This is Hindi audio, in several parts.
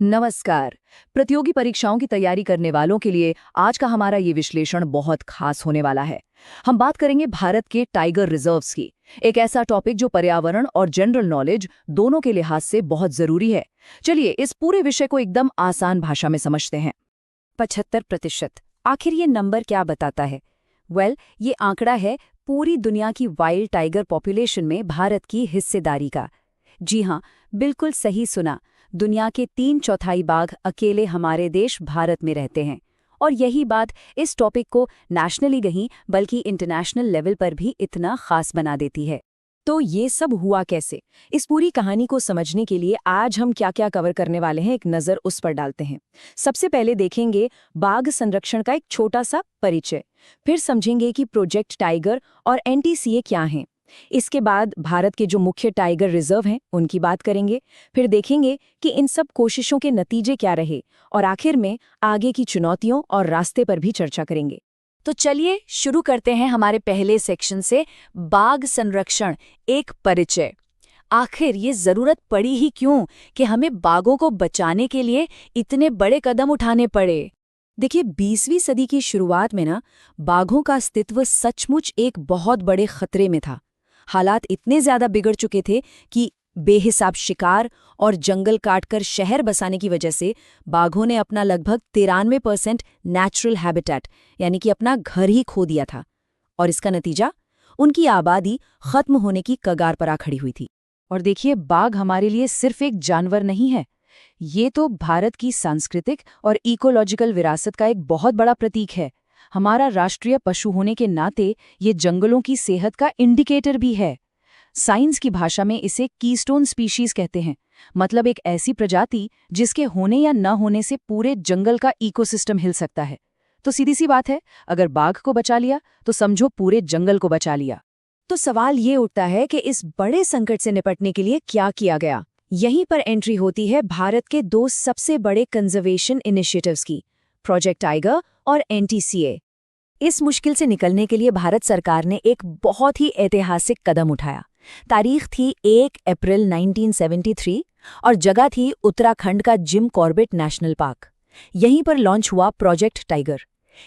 नमस्कार। प्रतियोगी परीक्षाओं की तैयारी करने वालों के लिए आज का हमारा ये विश्लेषण बहुत खास होने वाला है। हम बात करेंगे भारत के टाइगर रिजर्व्स की, एक ऐसा टॉपिक जो पर्यावरण और जनरल नॉलेज दोनों के लिहाज से बहुत जरूरी है। चलिए इस पूरे विषय को एकदम आसान भाषा में समझते हैं। 75%। आखिर ये नंबर क्या बताता है? ये आंकड़ा है पूरी दुनिया की वाइल्ड टाइगर पॉपुलेशन में भारत की हिस्सेदारी का। जी हाँ, बिल्कुल सही सुना। दुनिया के 3/4 बाघ अकेले हमारे देश भारत में रहते हैं। और यही बात इस टॉपिक को नेशनली नहीं बल्कि इंटरनेशनल लेवल पर भी इतना खास बना देती है। तो ये सब हुआ कैसे? इस पूरी कहानी को समझने के लिए आज हम क्या-क्या कवर करने वाले हैं, एक नज़र उस पर डालते हैं। सबसे पहले देखेंगे बाघ संरक्षण का एक छोटा सा परिचय, फिर समझेंगे कि प्रोजेक्ट टाइगर और एनटीसीए क्या हैं। इसके बाद भारत के जो मुख्य टाइगर रिजर्व हैं उनकी बात करेंगे, फिर देखेंगे कि इन सब कोशिशों के नतीजे क्या रहे और आखिर में आगे की चुनौतियों और रास्ते पर भी चर्चा करेंगे। तो चलिए शुरू करते हैं हमारे पहले सेक्शन से, बाघ संरक्षण एक परिचय। आखिर ये जरूरत पड़ी ही क्यों कि हमें बाघों को बचाने के लिए इतने बड़े कदम उठाने पड़े? देखिए 20वीं सदी की शुरुआत में बाघों का अस्तित्व सचमुच एक बहुत बड़े खतरे में था। हालात इतने ज्यादा बिगड़ चुके थे कि बेहिसाब शिकार और जंगल काटकर शहर बसाने की वजह से बाघों ने अपना लगभग 93% नेचुरल हैबिटेट यानी कि अपना घर ही खो दिया था। और इसका नतीजा, उनकी आबादी खत्म होने की कगार पर आ खड़ी हुई थी। और देखिए, बाघ हमारे लिए सिर्फ एक जानवर नहीं है, ये तो भारत की सांस्कृतिक और इकोलॉजिकल विरासत का एक बहुत बड़ा प्रतीक है। हमारा राष्ट्रीय पशु होने के नाते ये जंगलों की सेहत का इंडिकेटर भी है। साइंस की भाषा में इसे कीस्टोन स्पीशीज कहते हैं, मतलब एक ऐसी प्रजाति जिसके होने या न होने से पूरे जंगल का इकोसिस्टम हिल सकता है। तो सीधी सी बात है, अगर बाघ को बचा लिया तो समझो पूरे जंगल को बचा लिया। तो सवाल ये उठता है कि इस बड़े संकट से निपटने के लिए क्या किया गया। यहीं पर एंट्री होती है भारत के दो सबसे बड़े कंजर्वेशन इनिशिएटिव्स की, प्रोजेक्ट टाइगर और एनटीसीए। इस मुश्किल से निकलने के लिए भारत सरकार ने एक बहुत ही ऐतिहासिक कदम उठाया। तारीख थी 1 अप्रैल 1973 और जगह थी उत्तराखंड का जिम कॉर्बेट नेशनल पार्क। यहीं पर लॉन्च हुआ प्रोजेक्ट टाइगर।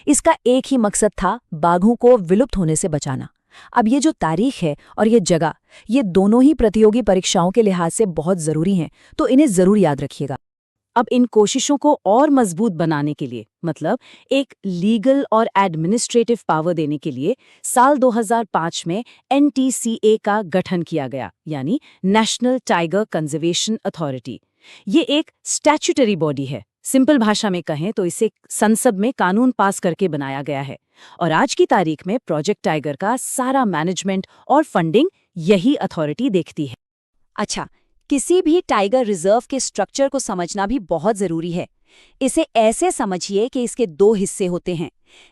इसका एक ही मकसद था, बाघों को विलुप्त होने से बचाना। अब ये जो तारीख है और ये जगह, ये दोनों ही प्रतियोगी परीक्षाओं के लिहाज से बहुत जरूरी हैं, तो इन्हें जरूर याद रखिएगा। अब इन कोशिशों को और मजबूत बनाने के लिए, मतलब एक लीगल और एडमिनिस्ट्रेटिव पावर देने के लिए, साल 2005 में एनटीसीए का गठन किया गया, यानी नेशनल टाइगर कंजर्वेशन अथॉरिटी। ये एक स्टैट्यूटरी बॉडी है। सिंपल भाषा में कहें तो इसे संसद में कानून पास करके बनाया गया है। और आज की तारीख में प्रोजेक्ट टाइगर का सारा मैनेजमेंट और फंडिंग यही अथॉरिटी देखती है। अच्छा, किसी भी टाइगर रिजर्व के स्ट्रक्चर को समझना भी बहुत जरूरी है। इसे ऐसे समझिए कि इसके दो हिस्से होते हैं।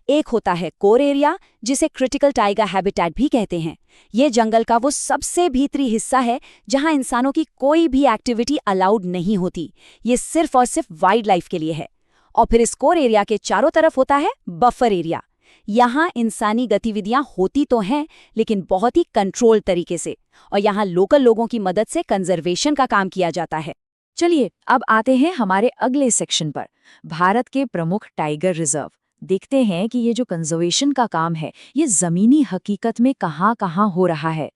एक होता है कोर एरिया, जिसे क्रिटिकल टाइगर हैबिटेट भी कहते हैं। ये जंगल का वो सबसे भीतरी हिस्सा है जहां इंसानों की कोई भी एक्टिविटी अलाउड नहीं होती। ये सिर्फ और सिर्फ वाइल्ड लाइफ के लिए है। और फिर इस कोर एरिया के चारों तरफ होता है बफर एरिया। यहाँ इंसानी गतिविधियां होती तो हैं, लेकिन बहुत ही कंट्रोल तरीके से, और यहाँ लोकल लोगों की मदद से कंजर्वेशन का काम किया जाता है। चलिए अब आते हैं हमारे अगले सेक्शन पर, भारत के प्रमुख टाइगर रिजर्व। देखते हैं कि ये जो कंजर्वेशन का काम है, ये जमीनी हकीकत में कहाँ-कहाँ हो रहा है।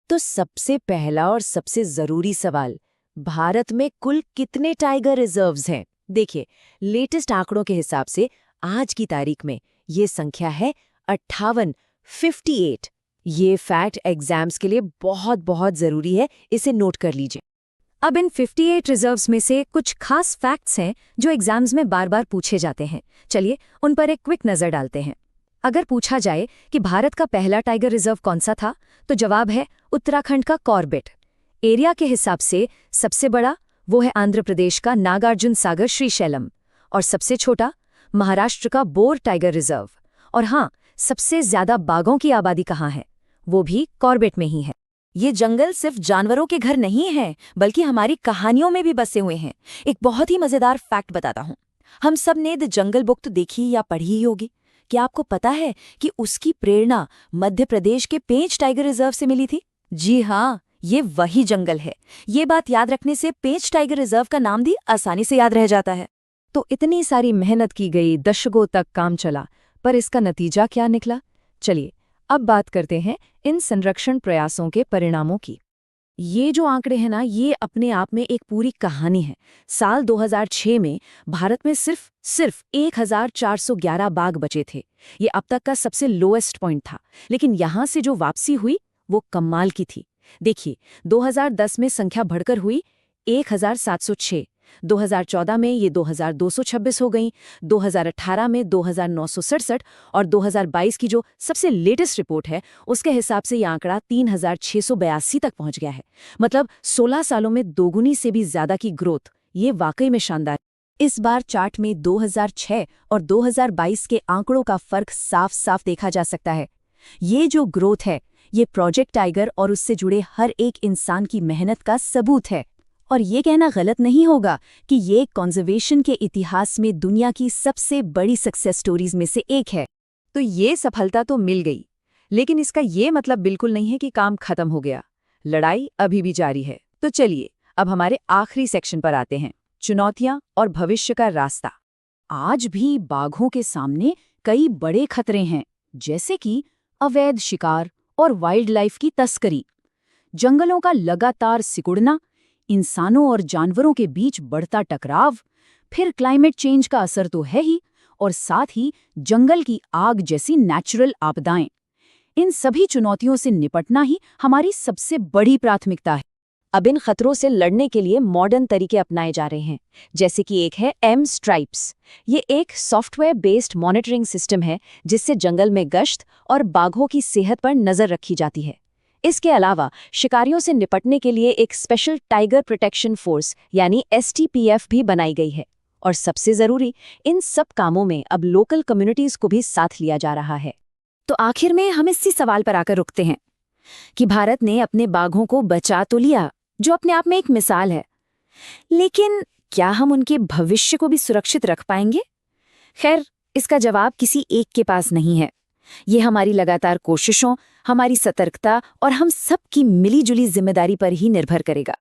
तो सबसे पहला और सबसे जरूरी सवाल, भारत में कुल कितने टाइगर रिजर्व्स हैं? देखिए, लेटेस्ट आंकड़ों के हिसाब से आज की तारीख में ये संख्या है 58। ये फैक्ट एग्जाम्स के लिए बहुत बहुत जरूरी है, इसे नोट कर लीजिए। अब इन 58 रिजर्व्स में से कुछ खास फैक्ट्स हैं जो एग्जाम्स में बार बार पूछे जाते हैं। चलिए उन पर एक क्विक नजर डालते हैं। अगर पूछा जाए कि भारत का पहला टाइगर रिजर्व कौन सा था, तो जवाब है उत्तराखंड का कॉर्बेट। एरिया के हिसाब से सबसे बड़ा वो है आंध्र प्रदेश का नागार्जुन सागर श्रीशैलम, और सबसे छोटा महाराष्ट्र का बोर टाइगर रिजर्व। और हाँ, सबसे ज्यादा बाघों की आबादी कहाँ है, वो भी कॉर्बेट में ही है। ये जंगल सिर्फ जानवरों के घर नहीं है, बल्कि हमारी कहानियों में भी बसे हुए हैं। एक बहुत ही मजेदार फैक्ट बताता हूँ। हम सब ने द जंगल बुक तो देखी या पढ़ी ही होगी। क्या आपको पता है कि उसकी प्रेरणा मध्य प्रदेश के पेंच टाइगर रिजर्व से मिली थी? जी हाँ, ये वही जंगल है। ये बात याद रखने से पेंच टाइगर रिजर्व का नाम भी आसानी से याद रह जाता है। तो इतनी सारी मेहनत की गई, दशकों तक काम चला, पर इसका नतीजा क्या निकला? चलिए अब बात करते हैं इन संरक्षण प्रयासों के परिणामों की। ये जो आंकड़े हैं ना, ये अपने आप में एक पूरी कहानी है। साल 2006 में भारत में सिर्फ 1411 बाघ बचे थे। ये अब तक का सबसे लोएस्ट पॉइंट था। लेकिन यहाँ से जो वापसी हुई वो कमाल की थी। देखिए, 2010 में संख्या बढ़कर हुई 1706, 2014 में ये 2226 हो गई, 2018 में 2967 और 2022 की जो सबसे लेटेस्ट रिपोर्ट है उसके हिसाब से ये आंकड़ा 3682 तक पहुंच गया है। मतलब 16 सालों में दोगुनी से भी ज्यादा की ग्रोथ। ये वाकई में शानदार। इस बार चार्ट में 2006 और 2022 के आंकड़ों का फर्क साफ साफ देखा जा सकता है। ये जो ग्रोथ है, ये प्रोजेक्ट टाइगर और उससे जुड़े हर एक इंसान की मेहनत का सबूत है। और ये कहना गलत नहीं होगा कि ये कंजर्वेशन के इतिहास में दुनिया की सबसे बड़ी सक्सेस स्टोरीज में से एक है। तो ये सफलता तो मिल गई, लेकिन इसका ये मतलब बिल्कुल नहीं है कि काम खत्म हो गया। लड़ाई अभी भी जारी है। तो चलिए अब हमारे आखिरी सेक्शन पर आते हैं, चुनौतियां और भविष्य का रास्ता। आज भी बाघों के सामने कई बड़े खतरे हैं, जैसे कि अवैध शिकार और वाइल्ड लाइफ की तस्करी, जंगलों का लगातार सिकुड़ना, इंसानों और जानवरों के बीच बढ़ता टकराव, फिर क्लाइमेट चेंज का असर तो है ही, और साथ ही जंगल की आग जैसी नेचुरल आपदाएं। इन सभी चुनौतियों से निपटना ही हमारी सबसे बड़ी प्राथमिकता है। अब इन खतरों से लड़ने के लिए मॉडर्न तरीके अपनाए जा रहे हैं, जैसे कि एक है M-Stripes। ये एक सॉफ्टवेयर बेस्ड मॉनिटरिंग सिस्टम है जिससे जंगल में गश्त और बाघों की सेहत पर नजर रखी जाती है। इसके अलावा शिकारियों से निपटने के लिए एक स्पेशल टाइगर प्रोटेक्शन फोर्स यानी STPF भी बनाई गई है। और सबसे जरूरी, इन सब कामों में अब लोकल कम्युनिटीज को भी साथ लिया जा रहा है। तो आखिर में हम इसी सवाल पर आकर रुकते हैं कि भारत ने अपने बाघों को बचा तो लिया, जो अपने आप में एक मिसाल है, लेकिन क्या हम उनके भविष्य को भी सुरक्षित रख पाएंगे? खैर, इसका जवाब किसी एक के पास नहीं है। ये हमारी लगातार कोशिशों, हमारी सतर्कता और हम सब की मिलीजुली जिम्मेदारी पर ही निर्भर करेगा।